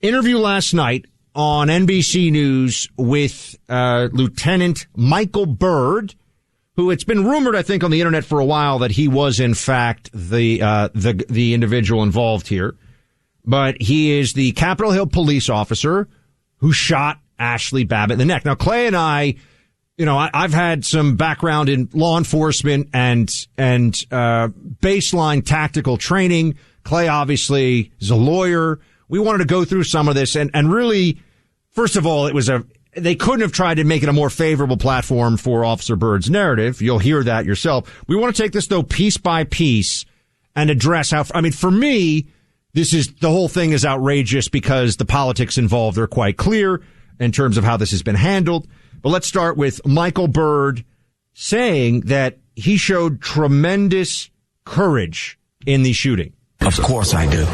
Interview last night on NBC News with Lieutenant Michael Byrd, who it's been rumored, I think, on the internet for a while that he was, in fact, the individual involved here. But he is the Capitol Hill police officer who shot Ashley Babbitt in the neck. Now, Clay and I, I've had some background in law enforcement and baseline tactical training. Clay obviously is a lawyer. We wanted to go through some of this and really, first of all, they couldn't have tried to make it a more favorable platform for Officer Byrd's narrative. You'll hear that yourself. We want to take this, though, piece by piece and address for me, the whole thing is outrageous because the politics involved are quite clear in terms of how this has been handled. But let's start with Michael Byrd saying that he showed tremendous courage in the shooting. Of course I do.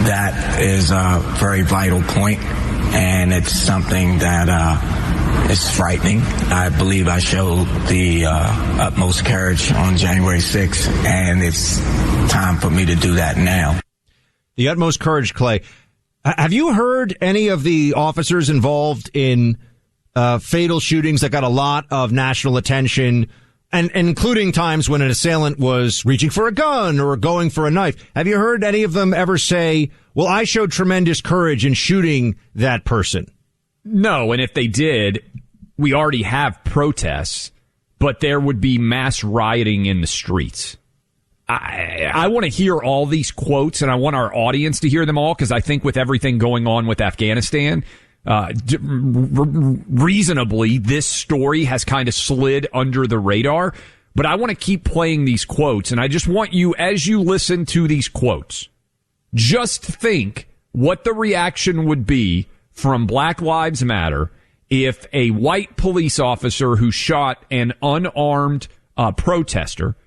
That is a very vital point, and it's something that is frightening. I believe I showed the utmost courage on January 6th, and it's time for me to do that now. The utmost courage, Clay. Have you heard any of the officers involved in fatal shootings that got a lot of national attention, and including times when an assailant was reaching for a gun or going for a knife? Have you heard any of them ever say, well, I showed tremendous courage in shooting that person? No, and if they did, we already have protests, but there would be mass rioting in the streets. I want to hear all these quotes, and I want our audience to hear them all, because I think with everything going on with Afghanistan, reasonably, this story has kind of slid under the radar. But I want to keep playing these quotes, and I just want you, as you listen to these quotes, just think what the reaction would be from Black Lives Matter if a white police officer who shot an unarmed protester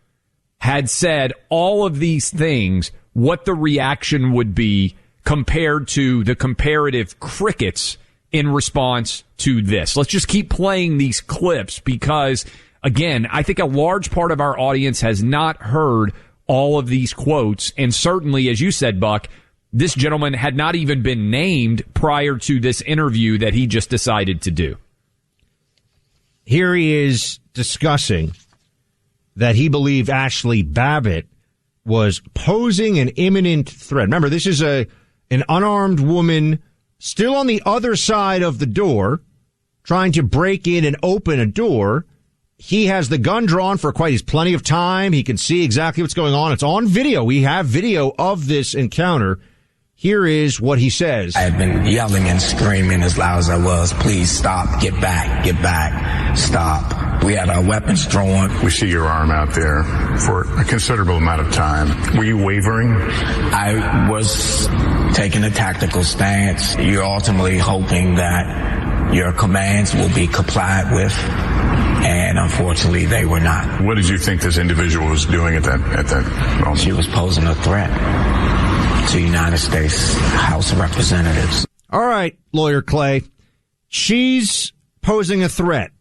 had said all of these things, what the reaction would be compared to the comparative crickets in response to this. Let's just keep playing these clips because, again, I think a large part of our audience has not heard all of these quotes. And certainly, as you said, Buck, this gentleman had not even been named prior to this interview that he just decided to do. Here he is discussing that he believed Ashley Babbitt was posing an imminent threat. Remember, this is an unarmed woman still on the other side of the door, trying to break in and open a door. He has the gun drawn for he's plenty of time. He can see exactly what's going on. It's on video. We have video of this encounter. Here is what he says. I had been yelling and screaming as loud as I was, please stop, get back, stop. We had our weapons drawn. We see your arm out there for a considerable amount of time. Were you wavering? I was taking a tactical stance. You're ultimately hoping that your commands will be complied with, and unfortunately they were not. What did you think this individual was doing at that moment? She was posing a threat to United States House of Representatives. All right, Lawyer Clay. She's posing a threat.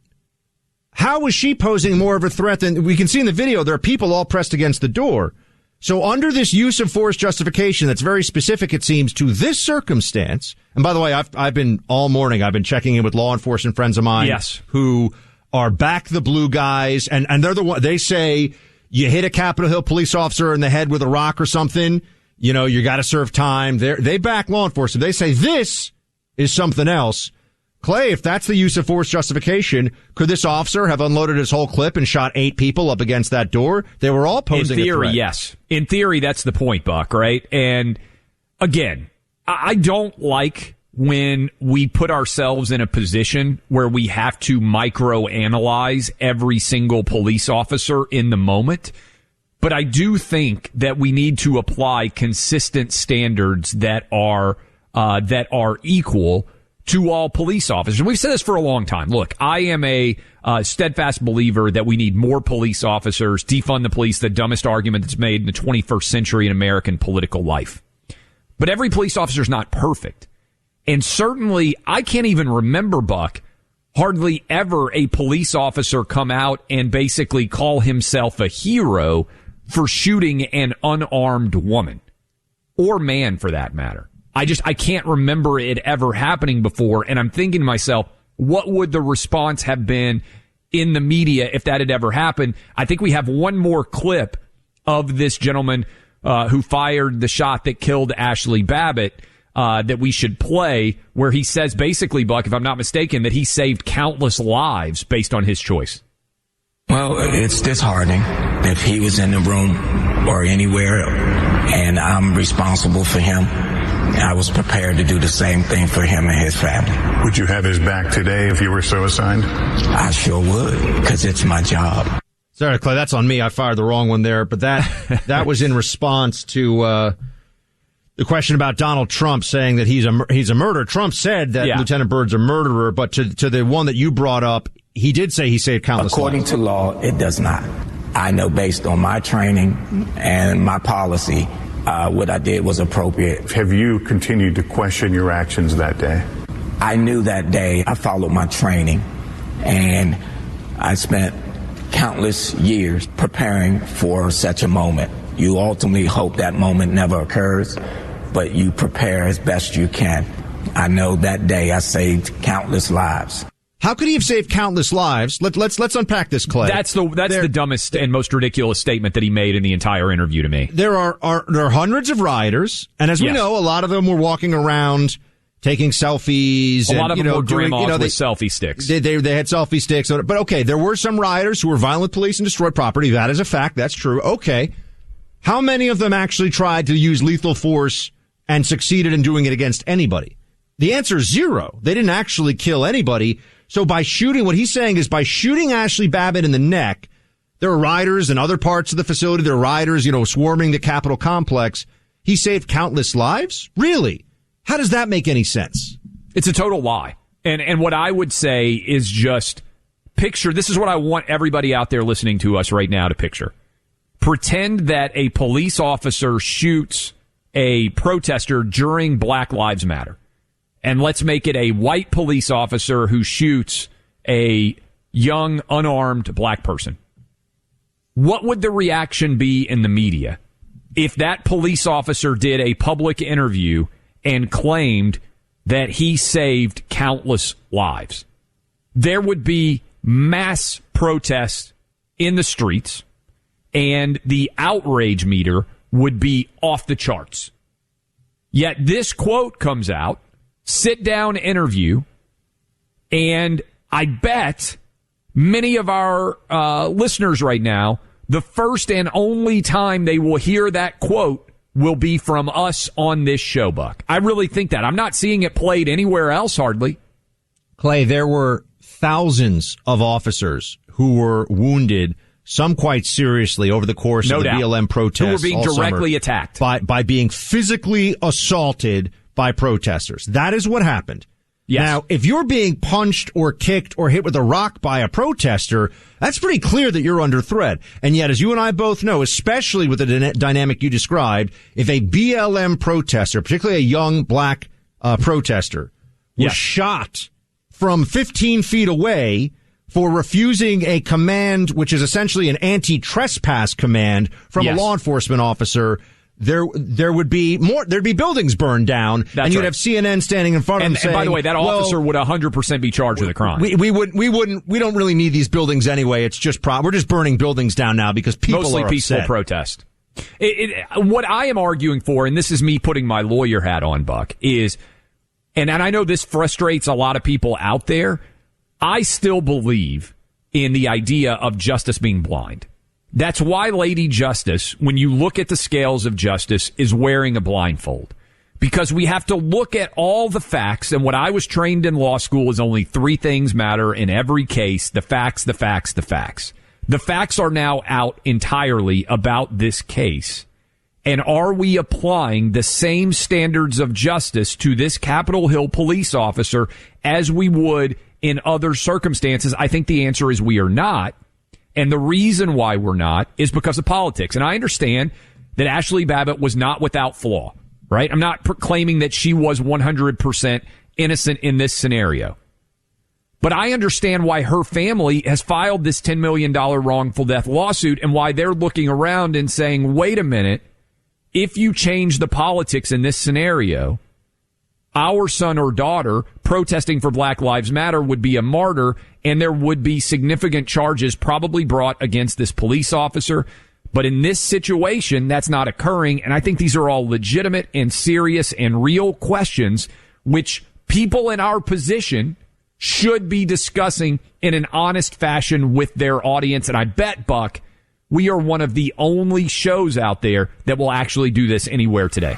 How was she posing more of a threat than we can see in the video? There are people all pressed against the door. So under this use of force justification that's very specific, it seems, to this circumstance. And by the way, I've been all morning, I've been checking in with law enforcement friends of mine who are back the blue guys. And they're the one, they say you hit a Capitol Hill police officer in the head with a rock or something, you got to serve time. They back law enforcement. They say this is something else. Clay, if that's the use of force justification, could this officer have unloaded his whole clip and shot 8 people up against that door? They were all posing a threat. In theory, yes. In theory, that's the point, Buck, right? And again, I don't like when we put ourselves in a position where we have to microanalyze every single police officer in the moment. But I do think that we need to apply consistent standards that are equal to all police officers. And we've said this for a long time. Look, I am a steadfast believer that we need more police officers. Defund the police, the dumbest argument that's made in the 21st century in American political life. But every police officer is not perfect. And certainly, I can't even remember, Buck, hardly ever a police officer come out and basically call himself a hero for shooting an unarmed woman. Or man, for that matter. I can't remember it ever happening before. And I'm thinking to myself, what would the response have been in the media if that had ever happened? I think we have one more clip of this gentleman who fired the shot that killed Ashley Babbitt that we should play, where he says basically, Buck, if I'm not mistaken, that he saved countless lives based on his choice. Well, it's disheartening if he was in the room or anywhere and I'm responsible for him. I was prepared to do the same thing for him and his family. Would you have his back today if you were so assigned? I sure would, because it's my job. Sorry, Clay, that's on me. I fired the wrong one there. But that was in response to the question about Donald Trump saying that he's a murderer. Trump said that Lieutenant Byrd's a murderer, but to the one that you brought up, he did say he saved countless lives. According to law, it does not. I know based on my training and my policy, what I did was appropriate. Have you continued to question your actions that day? I knew that day. I followed my training, and I spent countless years preparing for such a moment. You ultimately hope that moment never occurs, but you prepare as best you can. I know that day I saved countless lives. How could he have saved countless lives? Let's unpack this, Clay. That's the dumbest and most ridiculous statement that he made in the entire interview to me. There are hundreds of rioters, and as we know, a lot of them were walking around taking selfies. A lot of them were grandmas with selfie sticks. They had selfie sticks. But okay, there were some rioters who were violent with police and destroyed property. That is a fact. That's true. Okay. How many of them actually tried to use lethal force and succeeded in doing it against anybody? The answer is 0. They didn't actually kill anybody. So by shooting, what he's saying is by shooting Ashley Babbitt in the neck, there are rioters in other parts of the facility. There are rioters, swarming the Capitol complex. He saved countless lives? Really? How does that make any sense? It's a total lie. And what I would say is just picture, this is what I want everybody out there listening to us right now to picture. Pretend that a police officer shoots a protester during Black Lives Matter. And let's make it a white police officer who shoots a young, unarmed black person. What would the reaction be in the media if that police officer did a public interview and claimed that he saved countless lives? There would be mass protests in the streets, and the outrage meter would be off the charts. Yet this quote comes out, sit-down interview, and I bet many of our listeners right now, the first and only time they will hear that quote will be from us on this show, Buck. I really think that. I'm not seeing it played anywhere else, hardly. Clay, there were thousands of officers who were wounded, some quite seriously, over the course of the BLM protests. Who were being directly attacked. By being physically assaulted by protesters. That is what happened. Yes. Now, if you're being punched or kicked or hit with a rock by a protester, that's pretty clear that you're under threat. And yet, as you and I both know, especially with the dynamic you described, if a BLM protester, particularly a young black protester, was shot from 15 feet away for refusing a command, which is essentially an anti-trespass command from a law enforcement officer, there would be more. There'd be buildings burned down, and you'd have CNN standing in front of them saying, "And by the way, that officer would 100% be charged with a crime." We don't really need these buildings anyway. It's just we're just burning buildings down now because people mostly are peaceful upset. Protest. What I am arguing for, and this is me putting my lawyer hat on, Buck, is, and I know this frustrates a lot of people out there. I still believe in the idea of justice being blind. That's why Lady Justice, when you look at the scales of justice, is wearing a blindfold. Because we have to look at all the facts, and what I was trained in law school is only 3 things matter in every case: the facts, the facts, the facts. The facts are now out entirely about this case. And are we applying the same standards of justice to this Capitol Hill police officer as we would in other circumstances? I think the answer is we are not. And the reason why we're not is because of politics. And I understand that Ashley Babbitt was not without flaw, right? I'm not claiming that she was 100% innocent in this scenario. But I understand why her family has filed this $10 million wrongful death lawsuit and why they're looking around and saying, wait a minute, if you change the politics in this scenario, our son or daughter protesting for Black Lives Matter would be a martyr, and there would be significant charges probably brought against this police officer. But in this situation, that's not occurring, and I think these are all legitimate and serious and real questions which people in our position should be discussing in an honest fashion with their audience. And I bet, Buck, we are one of the only shows out there that will actually do this anywhere today.